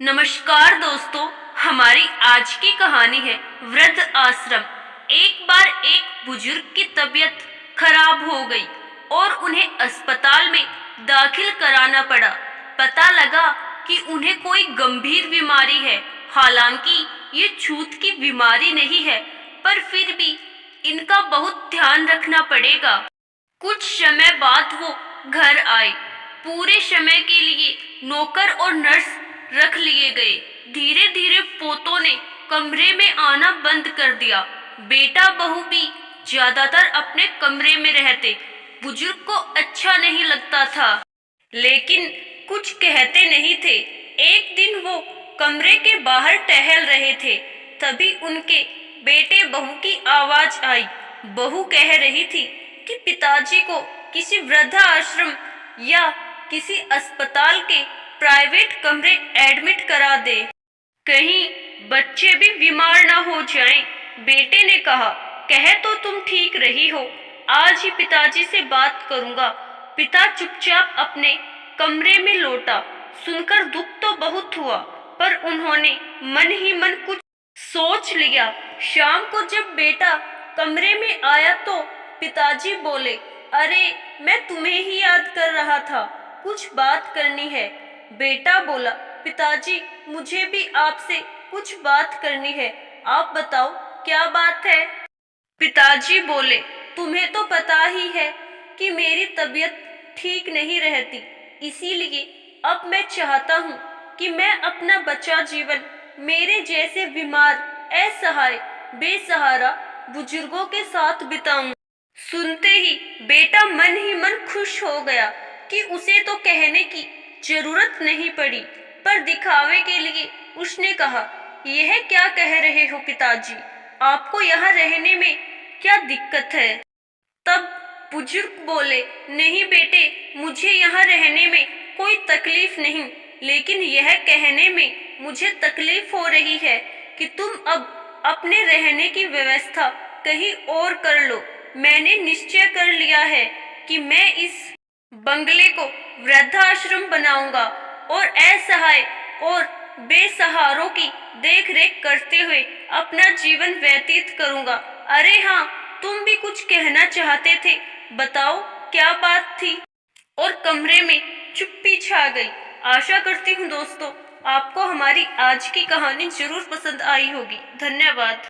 नमस्कार दोस्तों, हमारी आज की कहानी है वृद्ध आश्रम। एक बार एक बुजुर्ग की तबीयत खराब हो गई और उन्हें अस्पताल में दाखिल कराना पड़ा। पता लगा कि उन्हें कोई गंभीर बीमारी है। हालांकि ये छूत की बीमारी नहीं है, पर फिर भी इनका बहुत ध्यान रखना पड़ेगा। कुछ समय बाद वो घर आए। पूरे समय के लिए नौकर और नर्स रख लिए गए। धीरे धीरे पोतों ने कमरे में आना बंद कर दिया। बेटा बहू भी ज्यादातर अपने कमरे में रहते। बुजुर्ग को अच्छा नहीं लगता था, लेकिन कुछ कहते नहीं थे। एक दिन वो कमरे के बाहर टहल रहे थे, तभी उनके बेटे बहू की आवाज आई। बहू कह रही थी कि पिताजी को किसी वृद्धाश्रम या किसी अस्पताल के प्राइवेट कमरे एडमिट करा दे, कहीं बच्चे भी बीमार ना हो जाएं। बेटे ने कहा, कह तो तुम ठीक रही हो, आज ही पिताजी से बात करूंगा। पिता चुपचाप अपने कमरे में लौटा। सुनकर दुख तो बहुत हुआ, पर उन्होंने मन ही मन कुछ सोच लिया। शाम को जब बेटा कमरे में आया तो पिताजी बोले, अरे मैं तुम्हें ही याद कर रहा था, कुछ बात करनी है। बेटा बोला, पिताजी मुझे भी आपसे कुछ बात करनी है, आप बताओ क्या बात है। पिताजी बोले, तुम्हें तो पता ही है कि मेरी तबीयत ठीक नहीं रहती, इसीलिए अब मैं चाहता हूँ कि मैं अपना बचा जीवन मेरे जैसे बीमार, असहाय, बेसहारा बुजुर्गों के साथ बिताऊं। सुनते ही बेटा मन ही मन खुश हो गया कि उसे तो कहने की जरूरत नहीं पड़ी, पर दिखावे के लिए उसने कहा, यह क्या कह रहे हो पिताजी, आपको यहाँ रहने में क्या दिक्कत है। तब बुजुर्ग बोले, नहीं बेटे, मुझे यहाँ रहने में कोई तकलीफ नहीं, लेकिन यह कहने में मुझे तकलीफ हो रही है कि तुम अब अपने रहने की व्यवस्था कहीं और कर लो। मैंने निश्चय कर लिया है कि मैं इस बंगले को वृद्धाश्रम बनाऊंगा और असहाय और बेसहारों की देख रेख करते हुए अपना जीवन व्यतीत करूंगा। अरे हाँ, तुम भी कुछ कहना चाहते थे, बताओ क्या बात थी। और कमरे में चुप्पी छा गई। आशा करती हूँ दोस्तों, आपको हमारी आज की कहानी जरूर पसंद आई होगी। धन्यवाद।